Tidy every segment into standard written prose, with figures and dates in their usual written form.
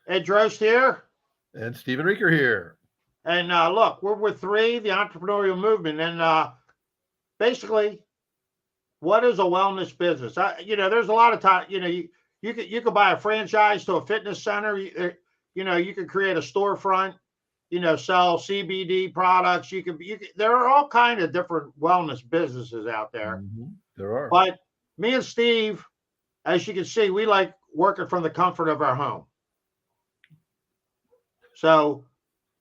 Ed Drost here. And Stephen Rieker here. And look, we're with three, the entrepreneurial movement. And basically, what is a wellness business? There's a lot of time, you could buy a franchise to a fitness center. You could create a storefront, sell CBD products. There are all kind of different wellness businesses out there. Mm-hmm. There are. But me and Steve, as you can see, we like working from the comfort of our home. So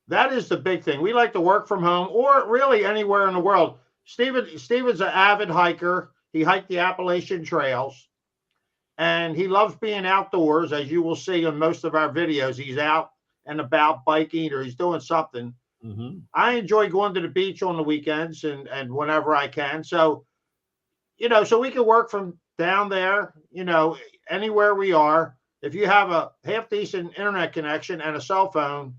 that is the big thing. We like to work from home or really anywhere in the world. Steven's an avid hiker. He hiked the Appalachian trails and he loves being outdoors. As you will see in most of our videos, he's out and about biking or he's doing something. Mm-hmm. I enjoy going to the beach on the weekends and whenever I can. So, so we can work from down there, anywhere we are. If you have a half decent internet connection and a cell phone,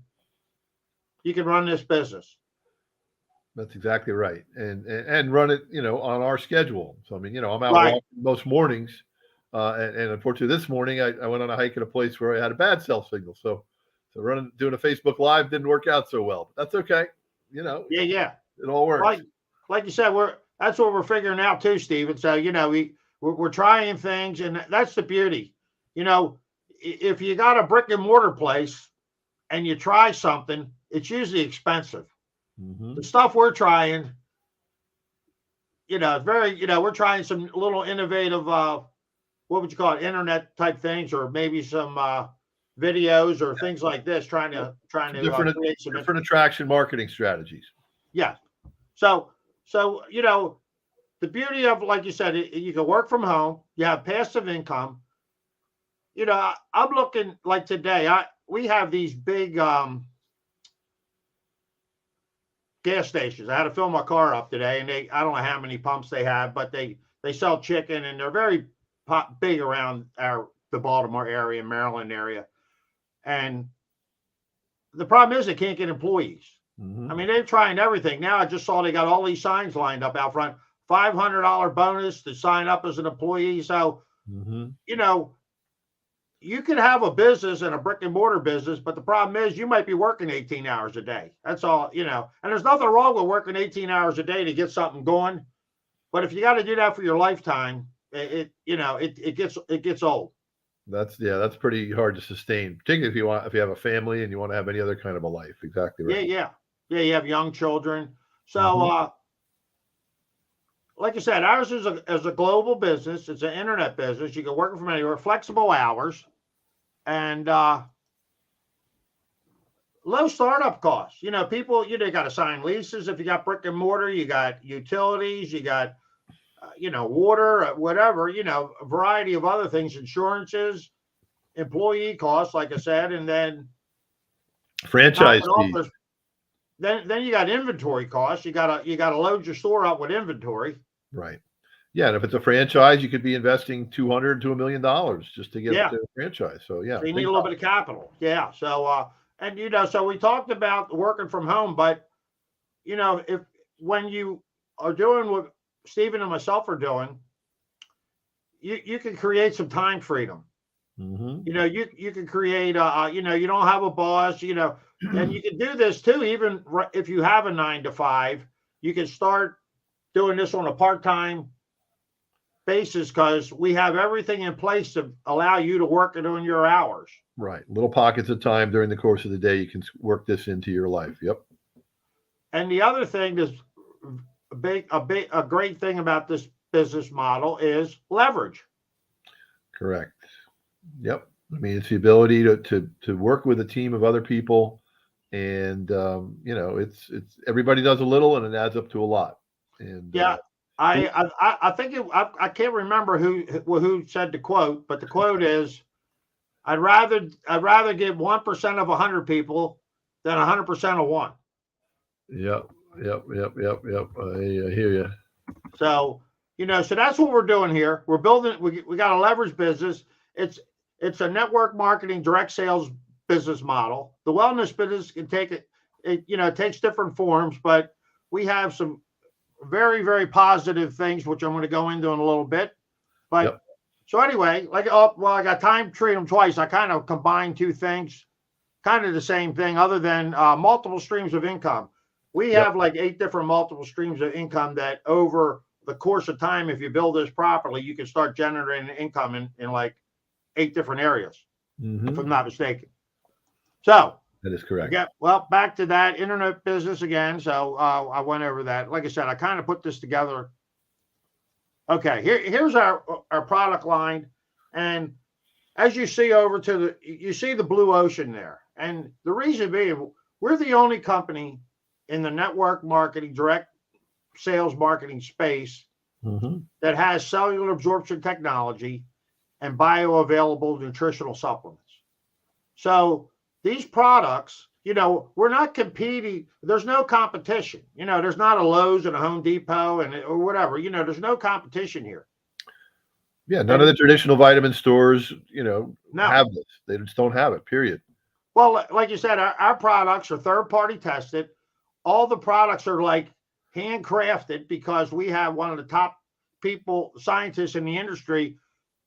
you can run this business. That's exactly right. And run it, on our schedule. So, I'm out Right. walking most mornings. And unfortunately this morning I went on a hike at a place where I had a bad cell signal. So doing a Facebook Live didn't work out so well. But that's okay. Yeah. It all works. Like you said, that's what we're figuring out too, Stephen. So, we're trying things and that's the beauty. If you got a brick and mortar place and you try something, it's usually expensive. Mm-hmm. The stuff we're trying, it's very, we're trying some little innovative, what would you call it, internet type things, or maybe some videos or things like this, trying to create some different attraction marketing strategies. Yeah. So, the beauty of, like you said, you can work from home, you have passive income. I'm looking like today, we have these big gas stations. I had to fill my car up today, and I don't know how many pumps they have, but they sell chicken, and they're very big around the Baltimore area, Maryland area. And the problem is they can't get employees. Mm-hmm. I mean, they're trying everything. Now I just saw they got all these signs lined up out front. $500 bonus to sign up as an employee. So, mm-hmm. You could have a business and a brick and mortar business, but the problem is you might be working 18 hours a day. That's all, and there's nothing wrong with working 18 hours a day to get something going. But if you got to do that for your lifetime, it gets old. That's pretty hard to sustain, particularly if you have a family and you want to have any other kind of a life. Exactly right. Yeah. You have young children. So, mm-hmm. Like I said, ours is a global business. It's an internet business. You can work from anywhere, flexible hours, and low startup costs. People, got to sign leases. If you got brick and mortar, you got utilities, you got, water, whatever, a variety of other things, insurances, employee costs, like I said, and then franchise fees. Then you got inventory costs. You gotta load your store up with inventory. Right. Yeah, and if it's a franchise, you could be investing $200,000 to $1 million just to get the franchise. So yeah, so you need a little bit of capital. Yeah. So so we talked about working from home, but when you are doing what Stephen and myself are doing, you can create some time freedom. Mm-hmm. You can create you don't have a boss, and you can do this too. Even if you have a 9 to 5, you can start doing this on a part-time basis because we have everything in place to allow you to work it on your hours. Right. Little pockets of time during the course of the day, you can work this into your life. Yep. And the other thing that's a great thing about this business model is leverage. Correct. Yep. I mean, it's the ability to work with a team of other people, and it's everybody does a little, and it adds up to a lot. And I think I can't remember who said the quote, but the quote is, I'd rather give 1% of 100 people than 100% of one. Yep. I hear you. So so that's what we're doing here. We're building. We got a leverage business. It's a network marketing, direct sales business model. The wellness business can take it takes different forms, but we have some very, very positive things, which I'm going to go into in a little bit. But So anyway, I got time to treat them twice. I kind of combined two things. kind of the same thing, other than multiple streams of income. We Yep. have like 8 different multiple streams of income that over the course of time, if you build this properly, you can start generating income in like 8 different areas, if I'm not mistaken. So That is correct. yeah, well, back to that internet business again. So I went over that. Like I said, I kind of put this together. Okay, here's our product line, and as you see over to the, you see the blue ocean there, and the reason being, we're the only company in the network marketing, direct sales marketing space that has cellular absorption technology and bioavailable nutritional supplements. So these products, we're not competing. There's no competition. There's not a Lowe's and a Home Depot or whatever. There's no competition here. Yeah, none of the traditional vitamin stores, No. have this. They just don't have it, period. Well, like you said, our products are third-party tested. All the products are like handcrafted because we have one of the top scientists in the industry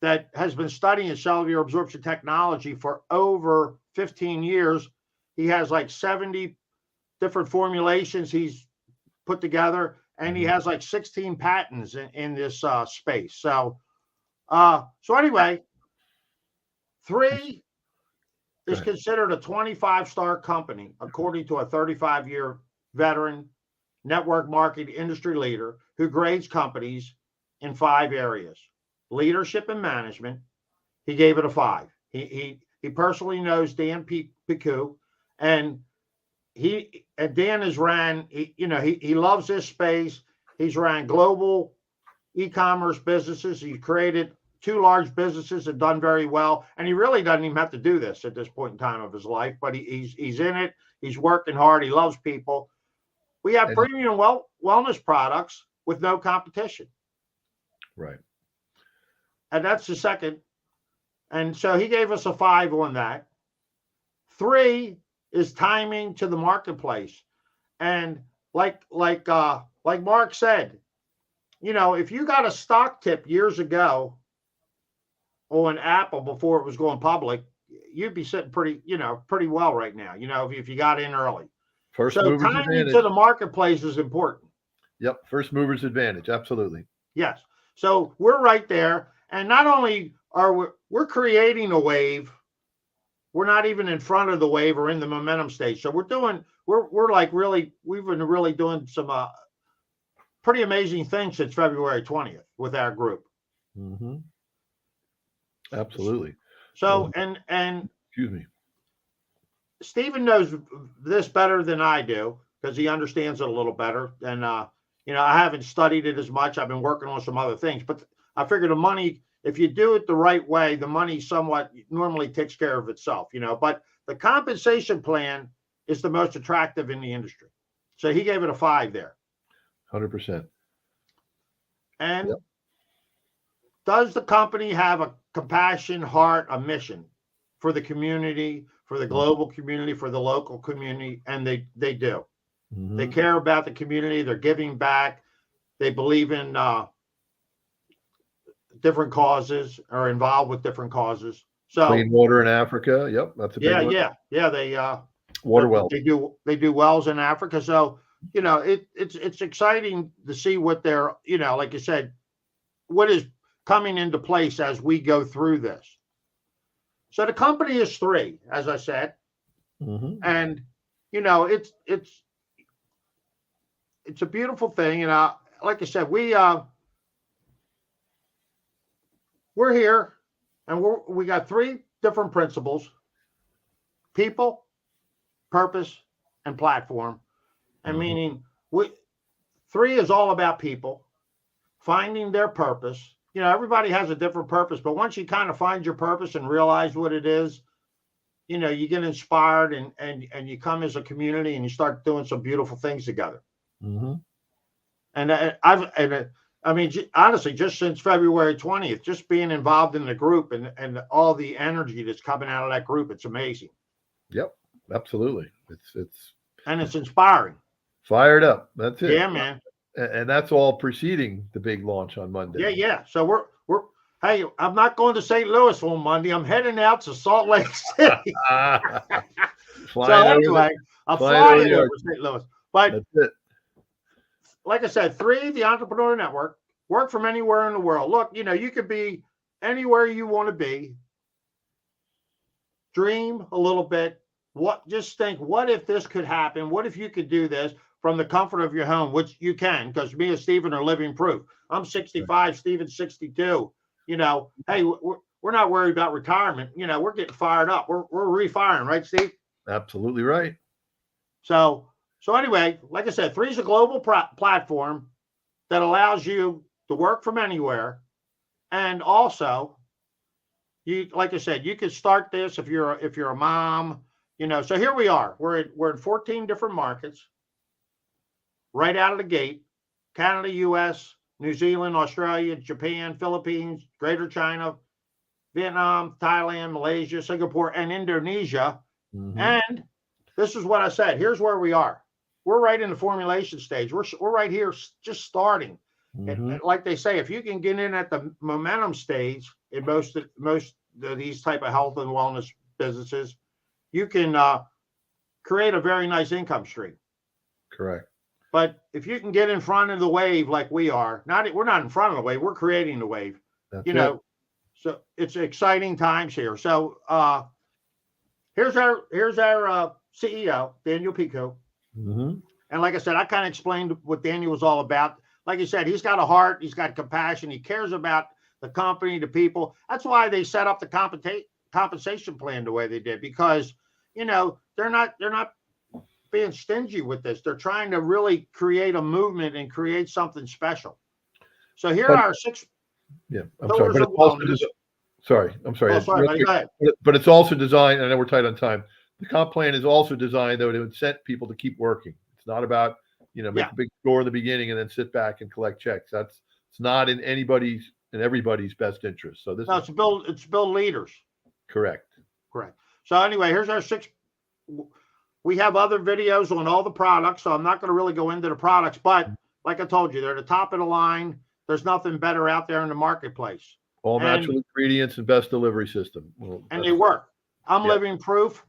that has been studying cellular absorption technology for over 15 years. He has like 70 different formulations he's put together, and he has like 16 patents in this space. So anyway, 3 is considered a 25-star company, according to a 35-year veteran network marketing industry leader who grades companies in 5 areas. Leadership and management, he gave it a 5. He personally knows Dan Picou, and Dan has ran, he loves this space. He's ran global e-commerce businesses. He created 2 large businesses and done very well. And he really doesn't even have to do this at this point in time of his life, but he's in it. He's working hard. He loves people. We have premium wellness products with no competition. Right. And that's the second. And so he gave us a 5 on that. 3 is timing to the marketplace. And like Mark said, if you got a stock tip years ago on Apple before it was going public, you'd be sitting pretty well right now, if you got in early. First So movers timing advantage. to the marketplace is important. Yep. First movers advantage. Absolutely. Yes. So we're right there. And not only are we're creating a wave, we're not even in front of the wave or in the momentum stage. So we've been really doing some pretty amazing things since February 20th with our group. Absolutely. So, and excuse me, Stephen knows this better than I do because he understands it a little better. And, I haven't studied it as much. I've been working on some other things, but I figure the money, if you do it the right way, the money somewhat normally takes care of itself, but the compensation plan is the most attractive in the industry. So he gave it a 5 there. 100%. And does the company have a compassion, heart, a mission for the community, for the global community, for the local community? And they do. They care about the community. They're giving back. They believe in different causes, are involved with different causes. So clean water in Africa. Yep. That's a big one. Yeah. They water wells. They do wells in Africa. So, it's exciting to see what they're, like you said, what is coming into place as we go through this. So the company is 3, as I said, and it's a beautiful thing. And like I said, we're here, and we got 3 different principles: people, purpose, and platform. And meaning 3 is all about people finding their purpose. Everybody has a different purpose, but once you kind of find your purpose and realize what it is, you get inspired and you come as a community and you start doing some beautiful things together. And honestly, just since February 20th, just being involved in the group and all the energy that's coming out of that group, it's amazing. Yep, absolutely. It's inspiring. Fired up. That's it. Yeah, man. And that's all preceding the big launch on Monday. Yeah. So hey, I'm not going to St. Louis on Monday. I'm heading out to Salt Lake City. flying over anyway, I'm flying over flying the over arch. St. Louis. But That's it. like I said, 3, the Entrepreneur Network, work from anywhere in the world. Look, you could be anywhere you want to be. Dream a little bit. Just think, what if this could happen? What if you could do this from the comfort of your home, which you can, because me and Stephen are living proof. I'm 65, Stephen's 62. Hey, we're not worried about retirement. We're getting fired up. We're refiring, right, Steve? Absolutely right. So anyway, like I said, 3 is a global platform that allows you to work from anywhere, and also, like I said, you can start this if you're a mom. So here we are. We're in 14 different markets, right out of the gate: Canada, U.S., New Zealand, Australia, Japan, Philippines, Greater China, Vietnam, Thailand, Malaysia, Singapore, and Indonesia. Mhm. And this is what I said. Here's where we are. We're right in the formulation stage. We're right here, just starting. Mhm. And like they say, if you can get in at the momentum stage in most of these type of health and wellness businesses, you can create a very nice income stream. Correct. But if you can get in front of the wave like we are, we're not in front of the wave, we're creating the wave. That's it. So it's exciting times here. So here's our CEO, Daniel Pico. Mhm. And like I said, I kind of explained what Daniel was all about. Like you said, he's got a heart, he's got compassion, he cares about the company, the people. That's why they set up the compensation plan the way they did, because they're not being stingy with this. They're trying to really create a movement and create something special. So here are 6 Yeah, I'm sorry, pillars but of it's also wellness. sorry, I'm sorry. Oh, sorry, Real buddy, quick, go ahead. but it's also designed. I know we're tight on time. The comp plan is also designed though to incent people to keep working. It's not about make a big score in the beginning and then sit back and collect checks. It's not in everybody's best interest. So No, it's build leaders. Correct. So anyway, here's our 6. We have other videos on all the products, so I'm not going to really go into the products, but like I told you, they're the top of the line. There's nothing better out there in the marketplace. All natural ingredients and best delivery system. And they work. I'm living proof.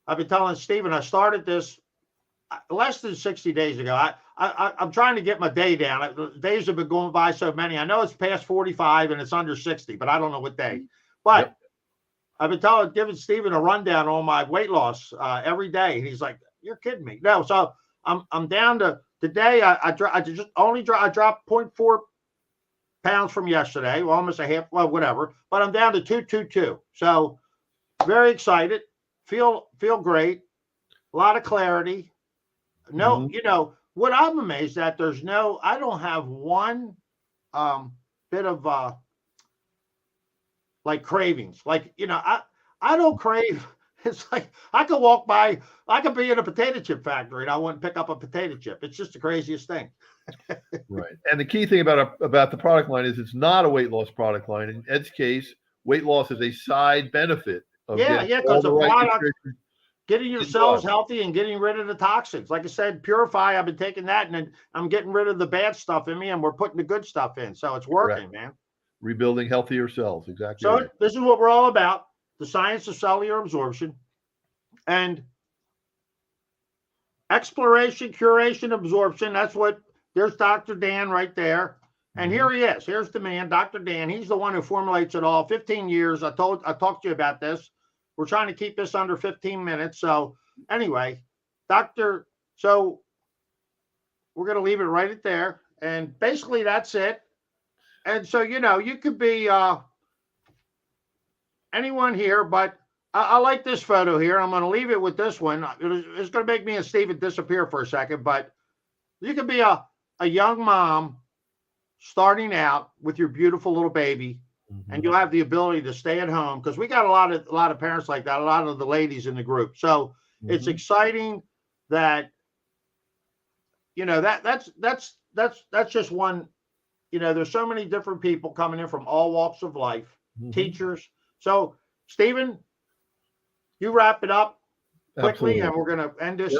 I've been telling Stephen, I started this less than 60 days ago. I'm trying to get my day down. The days have been going by so many. I know it's past 45 and it's under 60, but I don't know what day. But I've been giving Stephen a rundown on my weight loss every day. And he's like, "You're kidding me." No, so I'm down to today. I dropped 0.4 pounds from yesterday, well, almost a half, well, whatever. But I'm down to 222. So very excited. Feel great. A lot of clarity. No, what I'm amazed at, I don't have one bit of like cravings. Like, I don't crave. It's like I could walk by, I could be in a potato chip factory and I wouldn't pick up a potato chip. It's just the craziest thing. Right. And the key thing about the product line is it's not a weight loss product line. In Ed's case, weight loss is a side benefit of because the product, getting your cells healthy and getting rid of the toxins. Like I said, Purify, I've been taking that and I'm getting rid of the bad stuff in me and we're putting the good stuff in. So it's working, man. Rebuilding healthier cells. Exactly. So this is what we're all about. The science of cellular absorption and exploration, curation, absorption. There's Dr. Dan right there. And here he is. Here's the man, Dr. Dan. He's the one who formulates it all. 15 years. I talked to you about this. We're trying to keep this under 15 minutes. So anyway, so we're going to leave it right at there. And basically that's it. And so, you could be anyone here, but I like this photo here. I'm going to leave it with this one. It's going to make me and Steven disappear for a second, but you could be a young mom starting out with your beautiful little baby, and you'll have the ability to stay at home, because we got a lot of parents like that, a lot of the ladies in the group. So it's exciting that, that's just one, there's so many different people coming in from all walks of life, teachers. So Stephen, you wrap it up quickly. Absolutely. And we're going to end this.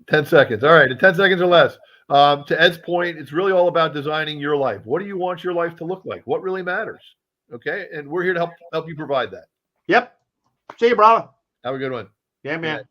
10 seconds. All right. 10 seconds or less. To Ed's point, it's really all about designing your life. What do you want your life to look like? What really matters? Okay. And we're here to help you provide that. Yep. See you, brother. Have a good one. Yeah, man.